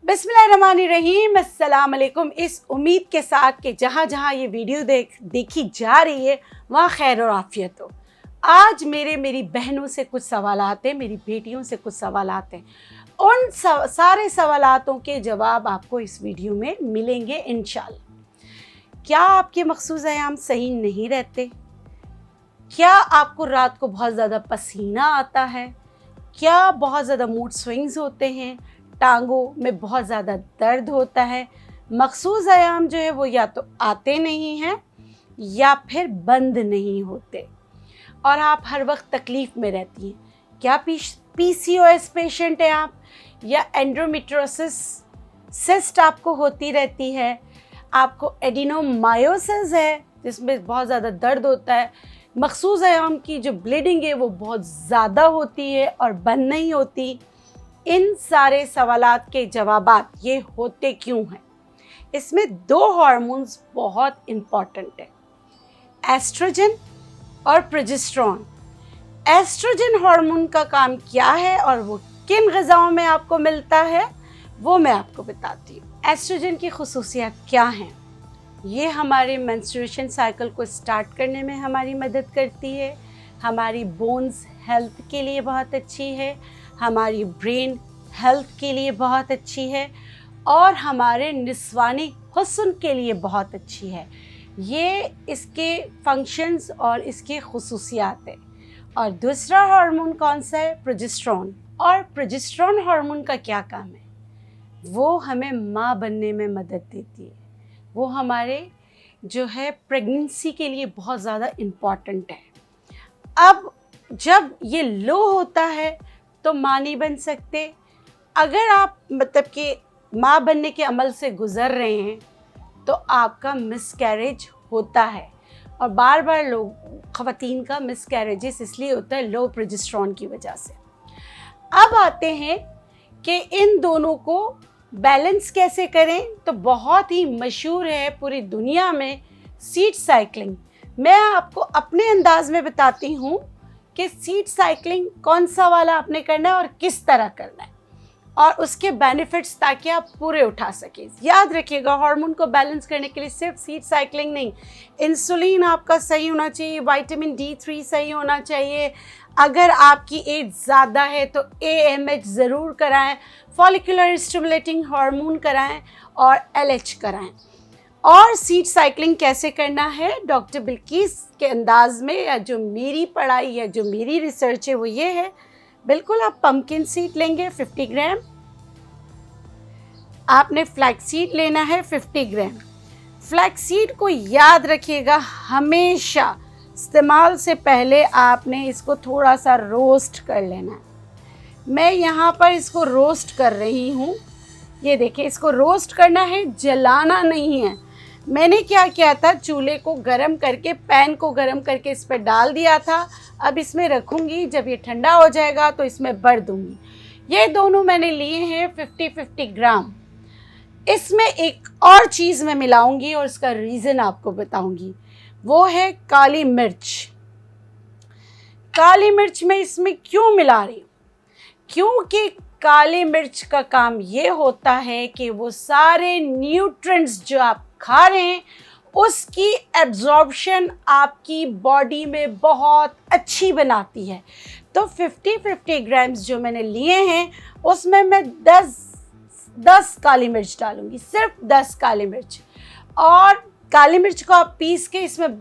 बिस्मिल्लाहिर्रहमानिर्रहीम, अस्सलाम वालेकुम। इस उम्मीद के साथ कि जहाँ जहाँ ये वीडियो देखी जा रही है वहाँ खैर और आफियत हो। आज मेरी बहनों से कुछ सवालात हैं, मेरी बेटियों से कुछ सवालात हैं। उन सारे सवालातों के जवाब आपको इस वीडियो में मिलेंगे इंशाल्लाह। क्या आपके मखसूस अयाम सही नहीं रहते? क्या आपको रात को बहुत ज़्यादा पसीना आता है? क्या बहुत ज़्यादा मूड स्विंग्स होते हैं? टांगों में बहुत ज़्यादा दर्द होता है? मखसूस अयाम जो है वो या तो आते नहीं हैं या फिर बंद नहीं होते और आप हर वक्त तकलीफ़ में रहती हैं। क्या PCOS पेशेंट हैं आप, या एंडोमेट्रियोसिस सिस्ट आपको होती रहती है? आपको एडिनोमायोसिस है जिसमें बहुत ज़्यादा दर्द होता है? मखसूस अयाम की जो ब्लीडिंग है वो बहुत ज़्यादा होती है और बंद नहीं होती? इन सारे सवालात के जवाबात ये होते क्यों हैं? इसमें दो हार्मोन्स बहुत इम्पॉर्टेंट है, एस्ट्रोजन और प्रोजेस्टेरोन। एस्ट्रोजन हार्मोन का काम क्या है और वो किन ग़िज़ाओं में आपको मिलता है वो मैं आपको बताती हूँ। एस्ट्रोजन की खुसूसियात क्या हैं? ये हमारे मेंस्ट्रुएशन साइकिल को स्टार्ट करने में हमारी मदद करती है, हमारी बोन्स हेल्थ के लिए बहुत अच्छी है, हमारी ब्रेन हेल्थ के लिए बहुत अच्छी है और हमारे निस्वानी हुस्न के लिए बहुत अच्छी है। ये इसके फंक्शंस और इसके खुसूसियात हैं। और दूसरा हार्मोन कौन सा है? प्रोजेस्टेरोन। और प्रोजेस्टेरोन हार्मोन का क्या काम है? वो हमें माँ बनने में मदद देती है। वो हमारे जो है प्रेगनेंसी के लिए बहुत ज़्यादा इम्पॉर्टेंट है। अब जब ये लो होता है तो माँ नहीं बन सकते। अगर आप मतलब कि माँ बनने के अमल से गुज़र रहे हैं तो आपका मिसकैरेज होता है और बार बार लोग ख़वातीन का मिसकैरेजेस इसलिए होता है लो प्रोजेस्टेरोन की वजह से। अब आते हैं कि इन दोनों को बैलेंस कैसे करें, तो बहुत ही मशहूर है पूरी दुनिया में सीड साइकिलिंग। मैं आपको अपने अंदाज में बताती हूँ कि सीड साइकिलिंग कौन सा वाला आपने करना है और किस तरह करना है और उसके बेनिफिट्स ताकि आप पूरे उठा सकें। याद रखिएगा, हार्मोन को बैलेंस करने के लिए सिर्फ सीड साइकिलिंग नहीं, इंसुलिन आपका सही होना चाहिए, विटामिन D3 सही होना चाहिए। अगर आपकी एज ज़्यादा है तो AMH ज़रूर कराएं, फॉलिकुलर स्टिमुलेटिंग हार्मोन कराएं और LH कराएं। और सीड साइकिलिंग कैसे करना है डॉक्टर बिल्किस के अंदाज में, या जो मेरी पढ़ाई या जो मेरी रिसर्च है वो ये है। बिल्कुल, आप पम्पकिन सीड लेंगे 50 ग्राम, आपने फ्लैक्स सीड लेना है 50 ग्राम। फ्लैक्स सीड को याद रखिएगा, हमेशा इस्तेमाल से पहले आपने इसको थोड़ा सा रोस्ट कर लेना है। मैं यहाँ पर इसको रोस्ट कर रही हूँ, ये देखिए, इसको रोस्ट करना है, जलाना नहीं है। मैंने क्या किया था, चूल्हे को गरम करके, पैन को गरम करके इस पर डाल दिया था। अब इसमें रखूँगी, जब ये ठंडा हो जाएगा तो इसमें भर दूँगी। ये दोनों मैंने लिए हैं 50-50 ग्राम। इसमें एक और चीज़ मैं मिलाऊंगी और इसका रीज़न आपको बताऊंगी, वो है काली मिर्च। काली मिर्च मैं इसमें क्यों मिला रही हूँ? क्योंकि काली मिर्च का काम ये होता है कि वो सारे न्यूट्रिएंट्स जो आप खा रहे हैं उसकी एब्जॉर्प्शन आपकी बॉडी में बहुत अच्छी बनाती है। तो 50-50 ग्राम्स जो मैंने लिए हैं उसमें मैं 10 काली मिर्च डालूंगी, सिर्फ 10 काली मिर्च। और काली मिर्च को आप पीस के इसमें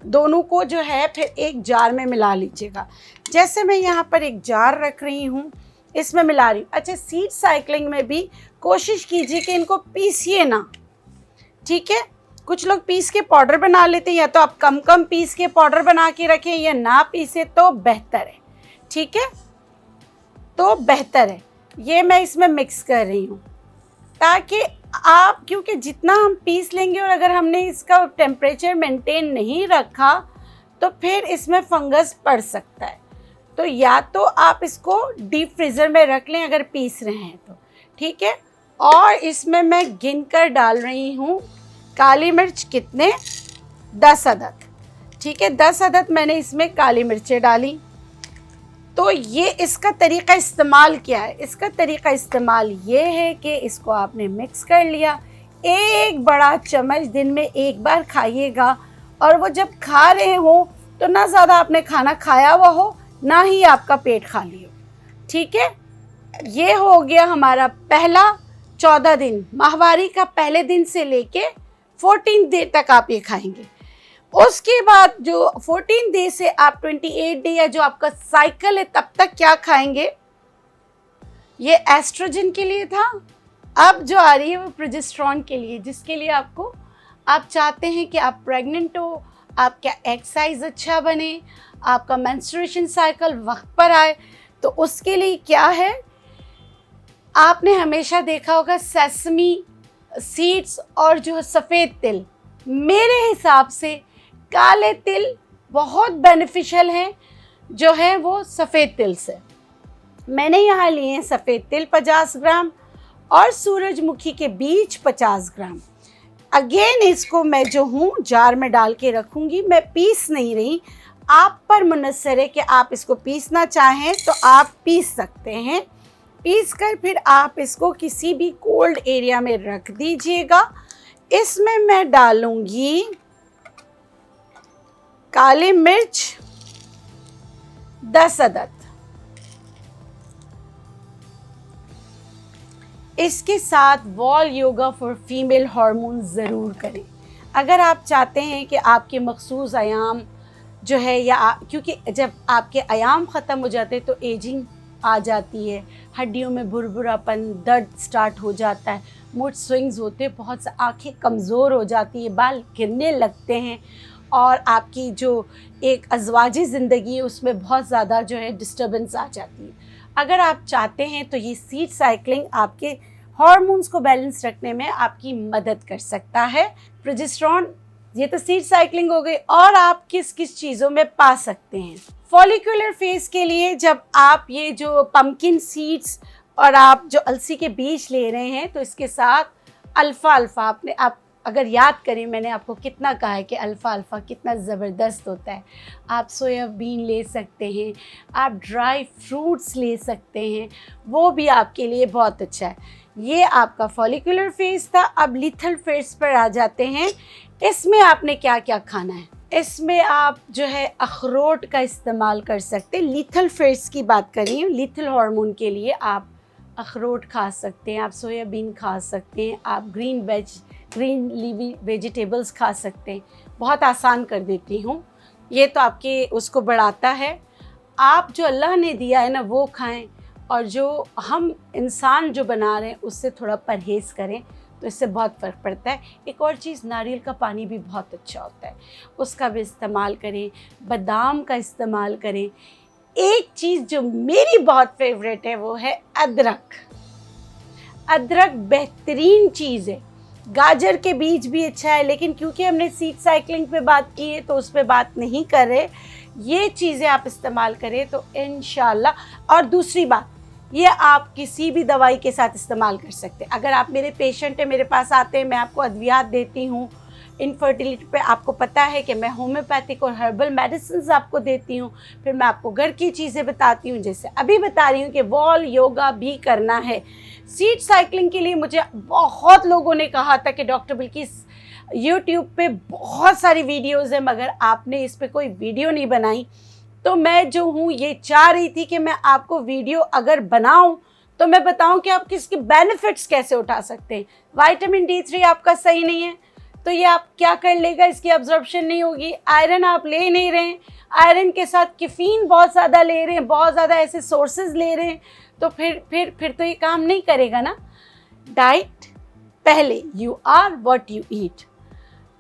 दोनों को जो है फिर एक जार में मिला लीजिएगा। जैसे मैं यहाँ पर एक जार रख रही हूँ, इसमें मिला रही हूँ। अच्छा, सीड साइकिलिंग में भी कोशिश कीजिए कि इनको पीसिए ना, ठीक है? कुछ लोग पीस के पाउडर बना लेते हैं, या तो आप कम पीस के पाउडर बना के रखें या ना पीसे तो बेहतर है, ठीक है? तो बेहतर है। ये मैं इसमें मिक्स कर रही हूँ ताकि आप, क्योंकि जितना हम पीस लेंगे और अगर हमने इसका टेम्परेचर मेंटेन नहीं रखा तो फिर इसमें फंगस पड़ सकता है। तो या तो आप इसको डीप फ्रीज़र में रख लें अगर पीस रहे हैं तो, ठीक है? और इसमें मैं गिन कर डाल रही हूँ काली मिर्च, कितने? 10 अदद, ठीक है? 10 अदद मैंने इसमें काली मिर्चें डाली। तो ये इसका तरीक़ा इस्तेमाल क्या है? इसका तरीक़ा इस्तेमाल ये है कि इसको आपने मिक्स कर लिया, एक बड़ा चम्मच दिन में एक बार खाइएगा, और वो जब खा रहे हो तो ना ज़्यादा आपने खाना खाया हुआ हो, ना ही आपका पेट खाली हो, ठीक है। ये हो गया हमारा पहला 14 दिन, माहवारी का पहले दिन से लेके 14 डे तक आप ये खाएंगे। उसके बाद जो 14 डे से आप 28 डे या जो आपका साइकिल है तब तक क्या खाएंगे, ये एस्ट्रोजन के लिए था। अब जो आ रही है वो प्रोजेस्टेरॉन के लिए, जिसके लिए आपको, आप चाहते हैं कि आप प्रेग्नेंट हो, आपका एग साइज अच्छा बने, आपका मेंस्ट्रुएशन साइकिल वक्त पर आए, तो उसके लिए क्या है, आपने हमेशा देखा होगा सेसमी सीड्स और जो सफ़ेद तिल, मेरे हिसाब से काले तिल बहुत बेनिफिशियल हैं, जो है वो सफ़ेद तिल से। मैंने यहाँ लिए हैं सफ़ेद तिल 50 ग्राम और सूरजमुखी के बीज 50 ग्राम। अगेन इसको मैं जो हूँ जार में डाल के रखूँगी, मैं पीस नहीं रही, आप पर मुनस्सर है कि आप इसको पीसना चाहें तो आप पीस सकते हैं। पीस कर फिर आप इसको किसी भी कोल्ड एरिया में रख दीजिएगा। इसमें मैं डालूँगी काली मिर्च 10 अदद, इसके साथ wall yoga for female hormone ज़रूर करें अगर आप चाहते हैं कि आपके मखसूस आयाम जो है, या क्योंकि जब आपके आयाम ख़त्म हो जाते हैं तो एजिंग आ जाती है, हड्डियों में भुरभुरापन, दर्द स्टार्ट हो जाता है, मूड स्विंग्स होते हैं, बहुत सा आँखें कमज़ोर हो जाती है, बाल गिरने लगते हैं, और आपकी जो एक अज़वाजी ज़िंदगी है उसमें बहुत ज़्यादा जो है डिस्टर्बेंस आ जाती है। अगर आप चाहते हैं तो ये सीड साइकिलिंग आपके हार्मोन्स को बैलेंस रखने में आपकी मदद कर सकता है। प्रोजेस्टेरॉन, ये तो सीड साइकिलिंग हो गई, और आप किस किस चीज़ों में पा सकते हैं। फॉलिकुलर फेस के लिए जब आप ये जो पम्पकिन सीड्स और आप जो अलसी के बीज ले रहे हैं, तो इसके साथ अल्फ़ा आपने, आप अगर याद करें मैंने आपको कितना कहा है कि अल्फ़ा कितना ज़बरदस्त होता है। आप सोयाबीन ले सकते हैं, आप ड्राई फ्रूट्स ले सकते हैं, वो भी आपके लिए बहुत अच्छा है। ये आपका फॉलिकुलर फेस था। अब लिथल फेस पर आ जाते हैं। इसमें आपने क्या क्या खाना है, इसमें आप जो है अखरोट का इस्तेमाल कर सकते हैं। लिथल फेस की बात कर रही हूँ, लिथल हार्मोन के लिए आप अखरोट खा सकते हैं, आप सोयाबीन खा सकते हैं, आप ग्रीन लीवी वेजिटेबल्स खा सकते हैं। बहुत आसान कर देती हूँ, ये तो आपके उसको बढ़ाता है। आप जो अल्लाह ने दिया है ना वो खाएं, और जो हम इंसान जो बना रहे हैं उससे थोड़ा परहेज़ करें, तो इससे बहुत फ़र्क पड़ता है। एक और चीज़, नारियल का पानी भी बहुत अच्छा होता है, उसका भी इस्तेमाल करें, बादाम का इस्तेमाल करें। एक चीज़ जो मेरी बहुत फेवरेट है वो है अदरक। अदरक बेहतरीन चीज़ है। गाजर के बीज भी अच्छा है, लेकिन क्योंकि हमने सीड साइकिलिंग पे बात की है तो उस पर बात नहीं कर रहे। ये चीज़ें आप इस्तेमाल करें तो इंशाल्लाह। और दूसरी बात, ये आप किसी भी दवाई के साथ इस्तेमाल कर सकते हैं। अगर आप मेरे पेशेंट हैं, मेरे पास आते हैं, मैं आपको अद्वियात देती हूँ। इनफर्टिलिटी पे आपको पता है कि मैं होम्योपैथिक और हर्बल मेडिसिन आपको देती हूँ। फिर मैं आपको घर की चीज़ें बताती हूँ, जैसे अभी बता रही हूँ कि वॉल योगा भी करना है। सीड साइकिलिंग के लिए मुझे बहुत लोगों ने कहा था कि डॉक्टर बिल्किस यूट्यूब पे बहुत सारी वीडियोज़ हैं, मगर आपने इस पर कोई वीडियो नहीं बनाई। तो मैं जो हूँ ये चाह रही थी कि मैं आपको वीडियो अगर बनाऊँ तो मैं बताऊँ कि आप किसके बेनिफिट्स कैसे उठा सकते हैं। विटामिन D3 आपका सही नहीं है तो ये आप क्या कर लेगा, इसकी अब्जॉर्प्शन नहीं होगी। आयरन आप ले नहीं रहे हैं, आयरन के साथ कैफीन बहुत ज़्यादा ले रहे हैं, बहुत ज़्यादा ऐसे सोर्सेज ले रहे हैं, तो फिर तो ये काम नहीं करेगा ना। डाइट पहले, you are what you eat.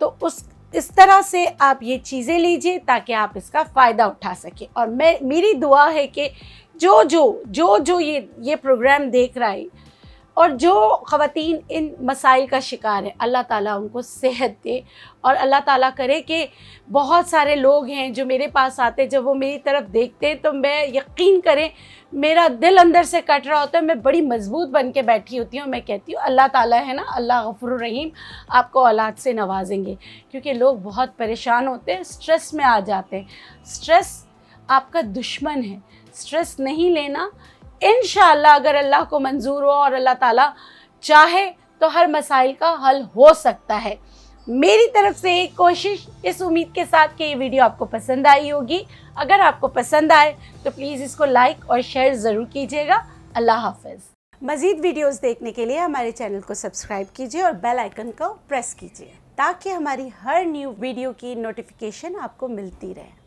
तो इस तरह से आप ये चीज़ें लीजिए ताकि आप इसका फ़ायदा उठा सकें। और मेरी दुआ है कि जो ये प्रोग्राम देख रहा है और जो ख़वातीन इन मसाइल का शिकार है, अल्लाह ताला उनको सेहत दे, और अल्लाह ताला करे कि बहुत सारे लोग हैं जो मेरे पास आते, जब वो मेरी तरफ देखते हैं तो मैं, यकीन करें, मेरा दिल अंदर से कट रहा होता है, मैं बड़ी मजबूत बन के बैठी होती हूँ। मैं कहती हूँ अल्लाह ताला है ना, अल्लाह गफूर रहीम आपको औलाद से नवाजेंगे। क्योंकि लोग बहुत परेशान होते हैं, स्ट्रेस में आ जाते हैं। स्ट्रेस आपका दुश्मन है। स्ट्रेस नहीं लेना। इंशाअल्लाह अगर अल्लाह को मंजूर हो और अल्लाह ताला चाहे तो हर मसाइल का हल हो सकता है। मेरी तरफ से एक कोशिश, इस उम्मीद के साथ कि ये वीडियो आपको पसंद आई होगी। अगर आपको पसंद आए तो प्लीज़ इसको लाइक और शेयर ज़रूर कीजिएगा। अल्लाह हाफ़िज़। मज़ीद वीडियोस देखने के लिए हमारे चैनल को सब्सक्राइब कीजिए और बेल आइकन को प्रेस कीजिए ताकि हमारी हर न्यू वीडियो की नोटिफिकेशन आपको मिलती रहे।